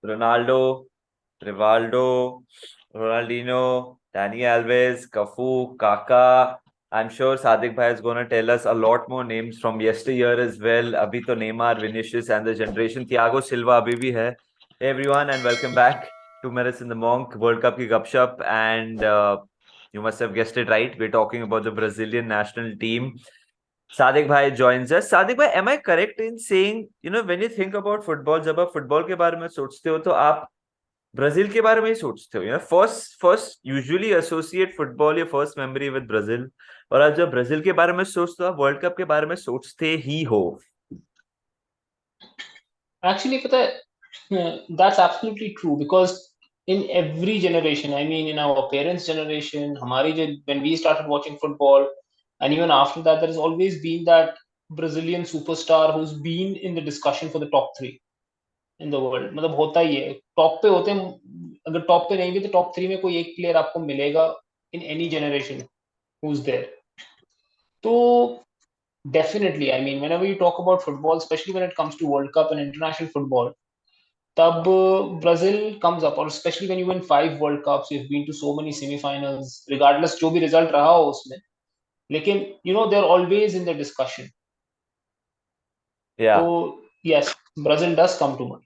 Ronaldo, Rivaldo, Ronaldinho, Dani Alves, Cafu, Kaka. I'm sure Sadiq bhai is going to tell us a lot more names from yesteryear as well. अभी तो Neymar, Vinicius and the generation. Thiago Silva अभी भी है. Hey everyone and welcome back to Menace the Monk World Cup की गपशप and you must have guessed it right. We're talking about the Brazilian national team. Sadiq bhai joins us. Sadiq bhai, am I correct in saying, when you think about football, जब आप football के बारे में सोचते हो तो आप Brazil के बारे में ही सोचते हो, first first usually associate football या फर्स्ट मेमोरी विद ब्राजील, और आज जब ब्राजील के बारे में सोचते हो आप वर्ल्ड कप के बारे में सोचते ही हो. Actually, पता है, that's absolutely true because in every generation, I mean, in our parents' generation, when we started watching football, and even after that, there has always been that Brazilian superstar who's been in the discussion for the top three in the world. मतलब होता ही है, top पे होते हैं. अगर top पे नहीं भी तो टॉप थ्री में कोई एक प्लेयर आपको मिलेगा in any generation who's there. तो definitely, I mean, whenever you talk about football, especially when it comes to World Cup and international football, तब ब्राजील comes up, और especially when you win 5 World Cups, you've been to so many semi-finals, regardless जो भी result रहा हो उसमें, लेकिन they're always in the discussion. या तो yes, Brazil does come to mind.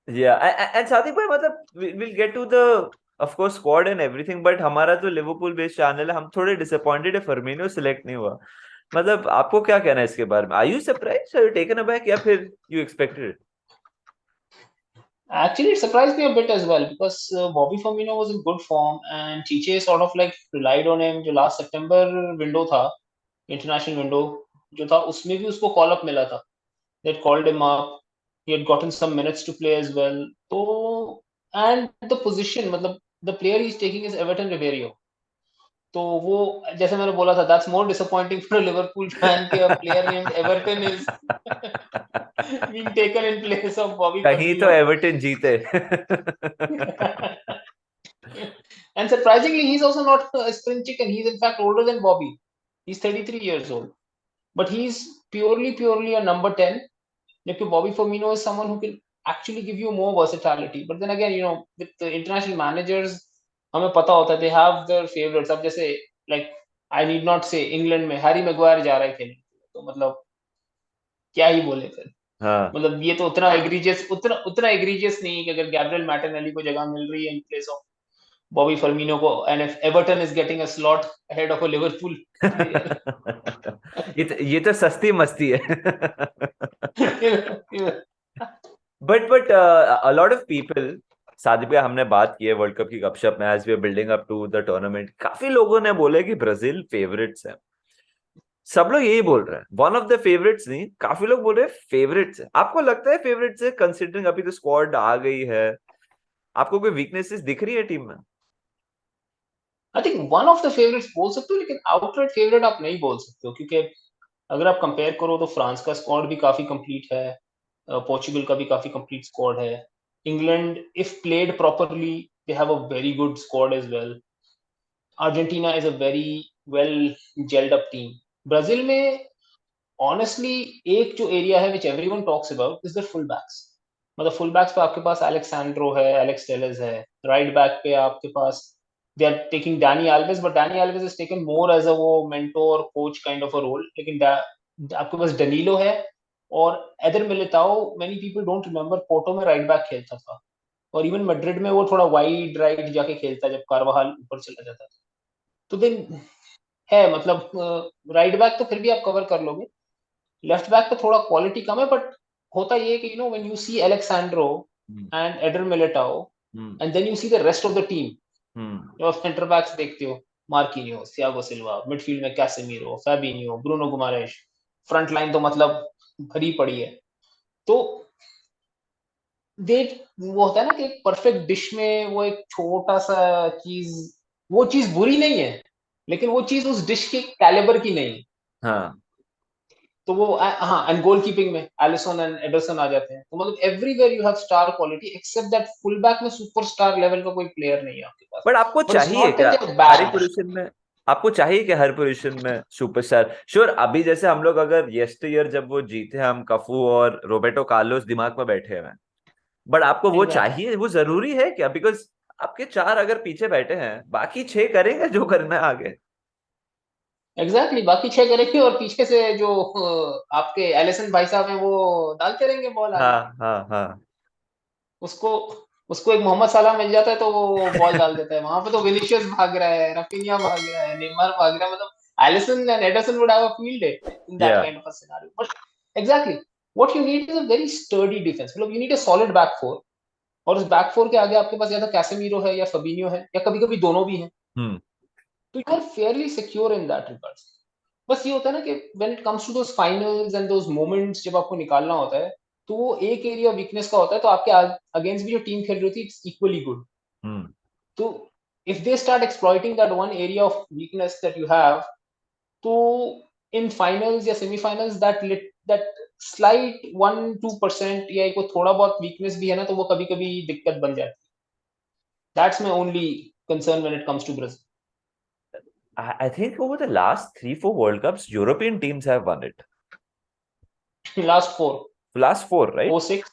या एंड सादिक भाई, मतलब we'll get to the of course squad and everything, but हमारा तो लिवरपूल बेस्ड चैनल है, हम थोड़े डिसअपॉइंटेड है फर्मिनो सिलेक्ट नहीं हुआ. मतलब आपको क्या कहना है इसके बारे में? Are you surprised, are you taken aback, या फिर you expected? Actually, it surprised me a bit as well because Bobby Firmino was in good form and Chiche sort of like relied on him. जो last September window था, international window जो था, उसमें भी उसको call up मिला था. They had called him up. He had gotten some minutes to play as well. तो and the position, मतलब the player he's taking is Everton Ribeiro. तो वो, जैसे मैंने बोला था, that's more disappointing for a Liverpool fan कि a player named Everton is being taken in place of Bobby कहीं तो Firmino. एवर्टन जीते. And surprisingly, he's also not a spring chicken. He's in fact older than Bobby. He's 33 years old. But he's purely a number 10. Like Bobby Firmino is someone who can actually give you more versatility. But then again, with the international managers, हमें पता होता है they have their favorites. अब जैसे like I need not say England में Harry Maguire जा रहा है खेलने, तो मतलब क्या ही बोले फिर. हाँ. मतलब ये तो उतना एग्रीजियस नहीं है कि अगर गैब्रियल मैर्टिनेली को जगह मिल रही है in place of Bobby Firmino को, and if Everton is getting a slot ahead of a Liverpool player. ये तो सस्ती मस्ती है. Yeah. But a lot of people, Sadiq भाई, हमने बात की है वर्ल्ड कप की गपशप में, as we are building up to the tournament, काफी लोगों ने बोले कि ब्राजील फेवरेट्स है. सब लोग यही बोल रहे हैं, वन ऑफ द फेवरेट्स नहीं, काफी लोग बोल रहे हैं फेवरेट्स है. आपको लगता है फेवरेट्स है कंसिडरिंग अभी तो स्क्वाड आ गई है? आपको कोई वीकनेसेस दिख रही है टीम में? I think one of the favorites बोल सकते हो, लेकिन आउटराइट फेवरेट आप नहीं बोल सकते हो, क्योंकि अगर आप कंपेयर करो तो फ्रांस का स्क्वाड भी काफी कंप्लीट है, पोर्चुगल का भी काफी कंप्लीट स्क्वाड है, England if played properly they have a very good squad as well, Argentina is a very well gelled up team. Brazil में ऑनेस्टली एक जो एरिया है which everyone talks about is the full backs. मतलब full backs पे आपके पास Alex Sandro है, Alex Telles है. राइट बैक पे आपके पास they are taking Dani Alves, but Dani Alves is taken more as a वो mentor coach kind of a role. लेकिन आपके पास डनीलो है, और Eder Militao, many people don't remember, Porto में राइट बैक खेलता था, और इवन मैड्रिड में वो थोड़ा वाइड राइट जाके खेलता जब कारवाहाल ऊपर चला जाता था. तो देन है, मतलब राइट बैक तो फिर भी आप कवर कर लोगे. लेफ्ट बैक पे थोड़ा क्वालिटी कम है, बट होता ये है कि when you see Alex Sandro and Eder Militao, and then you see the rest of the team, जब आप सेंटर बैक्स देखते हो, मार्किनियोस, थियागो सिल्वा, मिडफील्ड में Casemiro, Fabinho, Bruno Guimaraes, front line तो मतलब भरी पड़ी है. तो देख, वो होता है ना कि एक परफेक्ट डिश में वो एक छोटा सा चीज, वो चीज बुरी नहीं है, लेकिन वो चीज उस डिश के कैलिबर की नहीं है. हाँ. तो वो हाँ, एंड गोल कीपिंग में एलिसन एंड एडरसन आ जाते हैं. तो मतलब everywhere you have star quality, except that full back में सुपरस्टार लेवल का कोई प्लेयर नहीं है आपके पास. बट आपको बट इट्स चाहिए नॉट क्या दैट दे आर हर एक बैड. पोजीशन में? आपको चाहिए कि हर पोजीशन में सुपरस्टार? श्योर, अभी जैसे हम लोग अगर येस्टर ईयर जब वो जीते, हम कफू और रोबर्टो कार्लोस दिमाग में बैठे हुए हैं, बट आपको वो एग्जैक्टली चाहिए, वो जरूरी है क्या? बिकॉज आपके 4 अगर पीछे बैठे हैं, बाकी 6 करेंगे जो करना है आगे। एग्जैक्टली बाकी 6 करेंगे और पीछे से जो आपके एलिसन भाई साहब हैं वो डालते रहेंगे बॉल आगे। हाँ हाँ हाँ। उसको उसको एक मोहम्मद साला मिल जाता है तो वो बॉल डाल देता है। वहां पे तो विनिशियस भाग रहा है, रफीनिया भाग रहा है, नेमार भाग रहा है, मतलब Alisson and Ederson would have a field day in that या kind of a scenario. But exactly what you need is a very sturdy defence, मतलब you need a solid back four. और उस back four के आगे आपके पास या तो Casemiro है या फबीनियो है या कभी कभी दोनों भी हैं। हम्म तो you are fairly secure in that regard. बस ये होता है ना कि when it comes to those finals and those moments जब आपको निकालना होता है, तो वो एक एरिया वीकनेस का होता है, तो आपके अगेंस्ट भी जो टीम खेल रही होती है इट्स इक्वली गुड। हम्म। तो if they start exploiting that one area of weakness that you have, तो इन फाइनल्स या सेमीफाइनल्स दैट स्लाइट 1-2% या एक वो थोड़ा बहुत वीकनेस भी है ना, तो वो कभी कभी दिक्कत बन जाती है। That's my only concern when it comes to Brazil. I think over the last 3-4 World Cups, European teams have won it. Last four, Last four, oh right? Six,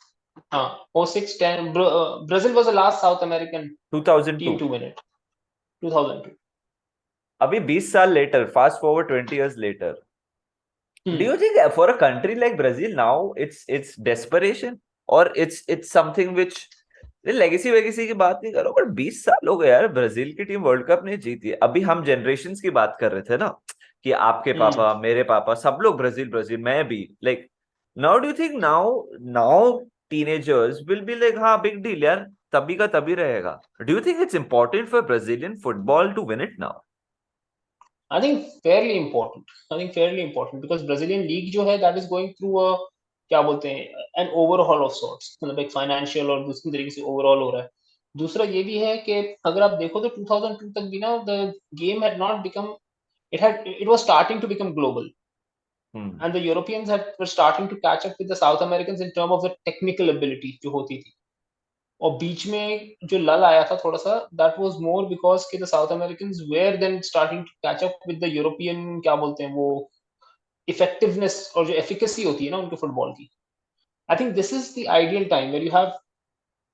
हाँ, oh six ten, Brazil was the last South American team 2002. To win it, 2002। अभी 20 साल later, fast forward 20 years later. Do hmm you think for a country like Brazil now it's desperation, or it's something which legacy वेगेसी की बात नहीं करो, but 20 साल हो गए यार, ब्राजील की टीम वर्ल्ड कप नहीं जीती है। अभी हम जनरेशन्स की बात कर रहे थे ना, कि आपके हम्म पापा, मेरे पापा, सब लोग ब्राजील ब्राजील, मैं भी like, now do you think now teenagers will be like हाँ बिग डील यार, तभी का तभी रहेगा? Do you think it's important for Brazilian football to win it now? I think fairly important, I think fairly important because Brazilian league जो है that is going through a, क्या बोलते हैं, एन ओवरऑल ऑफ सॉर्ट्स, मतलब एक financial और दूसरी तरीके से ओवरऑल हो रहा है। दूसरा ये भी है कि अगर आप देखो तो 2002 तक भी ना the game had not become, it was starting to become global, hmm. and the Europeans were starting to catch up with the South Americans in terms of the technical ability जो होती थी। और बीच में जो लल आया था थोड़ा सा, दैट वाज मोर बिकॉज कि the South Americans were then starting to catch up with the European, क्या बोलते हैं वो, इफेक्टिवनेस और जो एफिकेसी होती है ना उनके फुटबॉल की। I think this is the ideal time where you have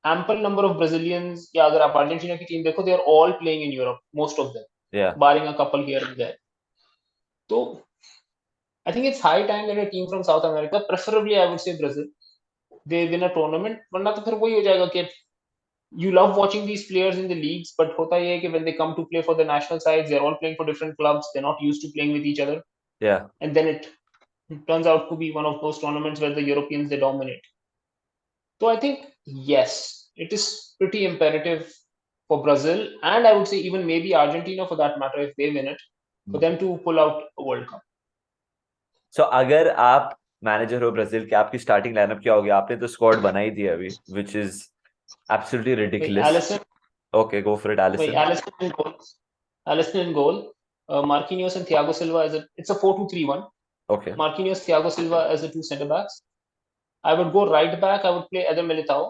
ample number of Brazilians, या अगर आप अर्जेंटीना की टीम देखो, they are all playing in Europe, most of या them barring a couple here and there. तो I think it's high time that a team from South America, preferably I would say Brazil, they win a tournament. वरना तो फिर वही हो जाएगा कि you love watching these players in the leagues, but hota ye hai कि when they come to play for the national sides, they're all playing for different clubs, they're not used to playing with each other, या and then it turns out to be one of those tournaments where the Europeans they dominate. So I think yes, it is pretty imperative for Brazil, and I would say even maybe Argentina for that matter, if they win it, for them to pull out a World Cup. सो अगर आप manager हो Brazil के, आपकी starting lineup क्या होगी? आपने तो squad बना ही दिया अभी, which is absolutely Wait, ridiculous. Allison, okay, go for it, wait, Allison. Allison in goal, Allison in goal, Marquinhos and Thiago Silva as it's a 4-2-3-1. Okay. Marquinhos, Thiago Silva as the two centre backs. I would go right back. I would play Eder Militao,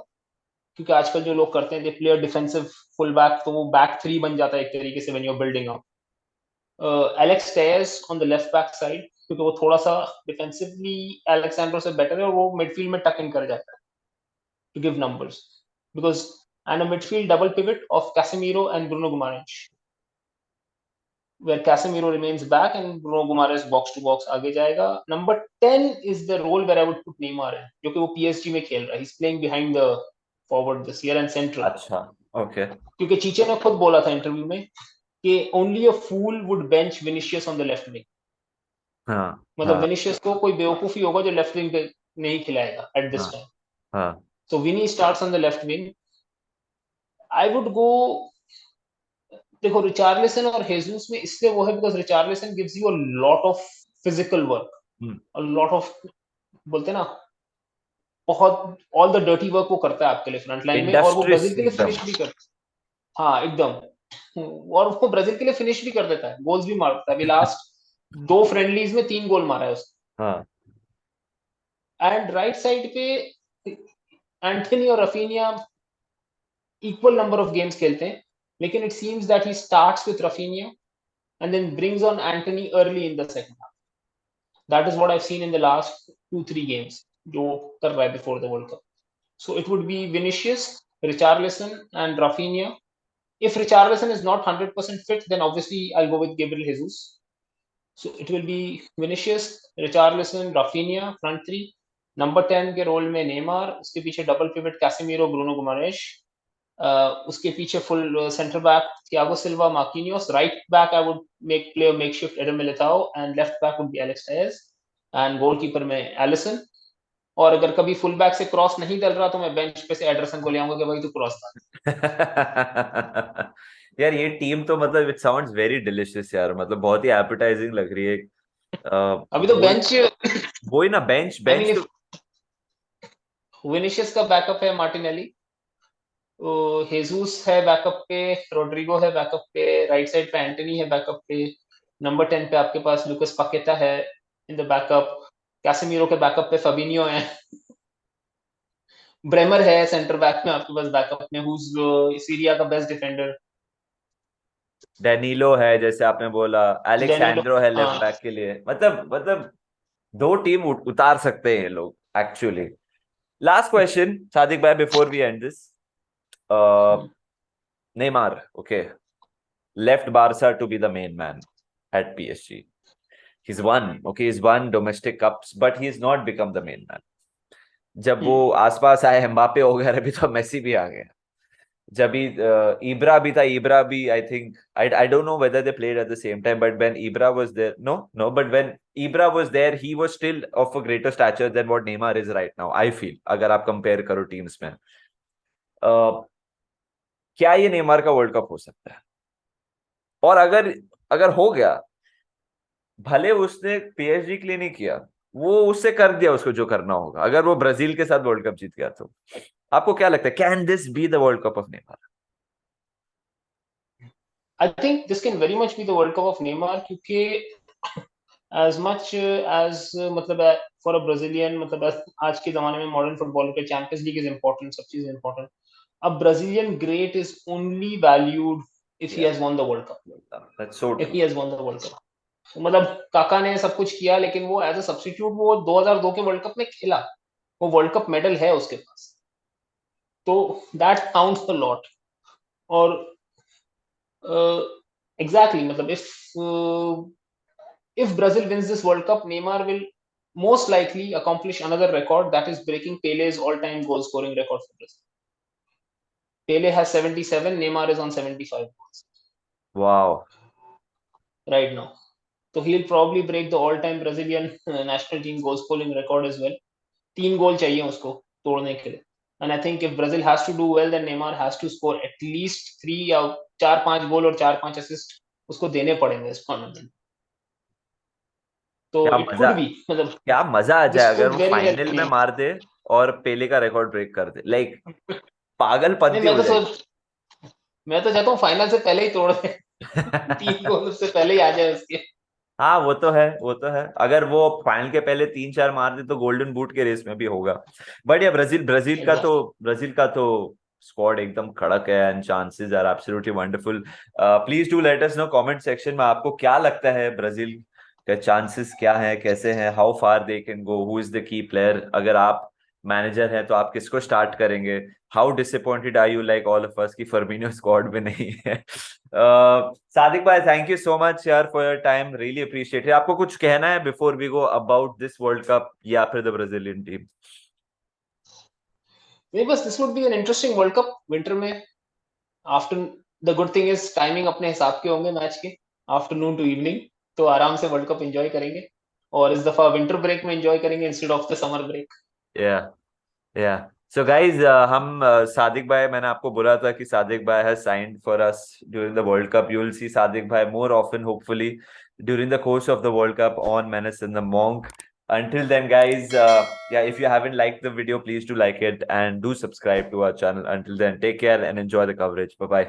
क्योंकि आजकल जो लोग करते हैं they play defensive full back, तो वो back three बन जाता है एक तरीके से when you are building up. Alex Telles on the left back side, क्योंकि वो थोड़ा सा डिफेंसिवली एलेक्सेंड्रो से बेटर है और वो मिडफील्ड में टक इन कर जाता है to give numbers, because and a midfield double pivot of Casemiro and Bruno Guimaraes, where Casemiro remains back and Bruno Guimaraes box to box आगे जाएगा। Number 10 is the role where I would put Neymar in, जो कि वो PSG में खेल रहा है, he's playing behind the forward this year and central, अच्छा। ओके। क्योंकि चीचे ने खुद बोला था इंटरव्यू में कि only a fool would bench Vinicius on the left wing, हाँ मतलब हाँ विनिशियस को कोई बेवकूफी होगा जो लेफ्ट विंग पे नहीं खिलाएगा एट हाँ दिस टाइम। हाँ। So Vini starts on the left wing. I would go, देखो रिचार्लिसन और हेजूस में इसलिए वो है because Richarlison gives you a lot of physical work, hmm. A lot of, बोलते हैं ना, बहुत ऑल द डर्टी वर्क वो करता है आपके लिए फ्रंट लाइन में, और वो इंडस्ट्रियस ब्राजील के लिए एकदम। फिनिश भी करता है। हाँ एकदम, और वो ब्राजील के लिए फिनिश भी कर देता है, गोल्स भी मारता है। अभी लास्ट 2 फ्रेंडलीज में 3 गोल मारा है उसने। हाँ। एंड राइट साइड पे एंथनी और Raphinha equal number of games खेलते हैं, लेकिन it seems that he starts with Raphinha and then brings on Antony early in the second half. That is what I have seen in the last 2-3 games जो कर रहा है before the world Cup. So it would be Vinicius, Richarlison, and Rafinha. If Richarlison is not 100% fit, then obviously I'll go with Gabriel Jesus. So it will be Vinicius, Richarlison, Rafinha, front three. Number 10 के role में Neymar, उसके पीछे double pivot Casemiro, Bruno गुमारेश, उसके पीछे full centre back Thiago Silva, Marquinhos. Right back I would play makeshift Adam मिलिताओ, and left back would be Alex terrace, and goalkeeper में Allison. और अगर कभी फुल बैक से क्रॉस नहीं डल रहा तो मैं बेंच पे से एडरसन को ले आऊंगा कि भाई तू क्रॉस डाल. यार ये टीम तो मतलब इट साउंड्स वेरी डिलिशियस यार, मतलब बहुत ही एपेटाइजिंग लग रही है. अभी तो वो बेंच, वही ना, बेंच आई मीन बेंच तो. इफ विनिशियस का बैकअप है मार्टिनेली, हेजूस है बैकअप पे, रोड्रिगो है बैकअप पे, राइट साइड पे एंटनी है बैकअप पे, नंबर 10 पे आपके पास लुकस पकेटा है इन द बैकअप, कैसेमीरो के बैकअप पे फबिनियो है, ब्रेमर है सेंटर बैक में आपके पास बैकअप में, हुज सीरिया का बेस्ट डिफेंडर. डेनिलो है जैसे आपने बोला, डेनिलो, एलेक्सैंड्रो है लेफ्ट हाँ. बैक के लिए. मतलब दो टीम उतार सकते हैं ये लोग एक्चुअली. लास्ट क्वेश्चन सादिक भाई before we end this. Neymar, okay, left Barca to be the main man at PSG. He's won, okay, he's won domestic cups, but he's not become the main man. जब वो आसपास आए, Mbappe हो गया, अभी तो Messi भी आ गया. जब इब्रा भी था, इब्रा भी I think, I don't know whether they played at the same time, but when Ibra was there, no but when Ibra was there he was still of a greater stature than what Neymar is right now, I feel, अगर आप compare करो teams में. क्या ये Neymar का world cup हो सकता है? और अगर अगर हो गया, भले उसने पीएसजी के लिए नहीं किया, वो उससे कर दिया उसको जो करना होगा, अगर वो ब्राजील के साथ वर्ल्ड कप जीत गया तो आपको क्या लगता है, can this be the world cup of Neymar? I think this can very much be the world cup of Neymar, क्योंकि as much as मतलब फॉर अ ब्राजीलियन, मतलब आज के जमाने में मॉडर्न फुटबॉल के चैंपियंस लीग इज इंपॉर्टेंट, सब चीज important. A Brazilian great is only valued if he या has won the World Cup. That's so If true. he has won the World Cup. तो मतलब काका ने सब कुछ किया, लेकिन वो एज अ सब्स्टिट्यूट वो 2002 के वर्ल्ड कप में खेला, वो वर्ल्ड कप मेडल है उसके पास, तो दैट काउंट्स अ लॉट. और एग्जैक्टली मतलब if Brazil wins this World Cup, Neymar will most likely accomplish another record, that is breaking Pele's all-time goal scoring record for Brazil. Pele has 77, Neymar is on 75 goals wow. right now. So he'll probably break the all-time Brazilian national team goal scoring record as well. 3 गोल चाहिए उसको तोड़ने के लिए. And I think if Brazil has to do well, then Neymar has to score at least 3 या 4-5 गोल और 4-5 assist उसको देने पड़ेंगे इस टूर्नामेंट. तो क्या इट मजा, कुड बी, मतलब क्या मजा आ दिस जाए अगर कुड वो वेरी वेल. फाइनल में मार दे और पेले का रिकॉर्ड ब्रेक कर दे, लाइक नहीं, पागलपंती हो जाएगी. मैं तो चाहता हूँ फाइनल से पहले ही तोड़ दे. 3 गोल उससे पहले ही आ जाए उसके. हाँ वो तो है, वो तो है, अगर वो फाइनल के पहले 3-4 मार दे तो गोल्डन बूट के रेस में भी होगा. बट या ब्राजील ब्राजील का तो स्क्वाड एकदम कड़क है and chances are absolutely wonderful. Please do let us know comment section में आपको क्या लगता है, ब्राजील के चांसेस क्या है, कैसे हैं, how far they can go, who is the key player, अगर आप मैनेजर हैं तो आप किसको स्टार्ट करेंगे, how disappointed are you like all of us कि फर्मिनो स्क्वाड में नहीं है. सादिक भाई थैंक यू सो मच यार for your time, really appreciate. आपको कुछ कहना है before we go about this World Cup या फिर द ब्राजीलियन टीम? नहीं, बस this would B N interesting world cup winter में. After, the good thing is timing अपने हिसाब के होंगे मैच के, आफ्टरनून टू इवनिंग, तो आराम से वर्ल्ड कप एंजॉय करेंगे, और इस दफा विंटर ब्रेक में एंजॉय करेंगे instead of the summer break. Yeah yeah so guys, हम सादिक भाई, मैंने आपको बोला था कि Sadiq bhai has signed for us during the world cup. You will see Sadiq bhai more often hopefully during the course of the World Cup on Menace and the Monk. Until then, guys, yeah, if you haven't liked the video, please do like it and do subscribe to our channel. Until then, take care and enjoy the coverage. Bye bye.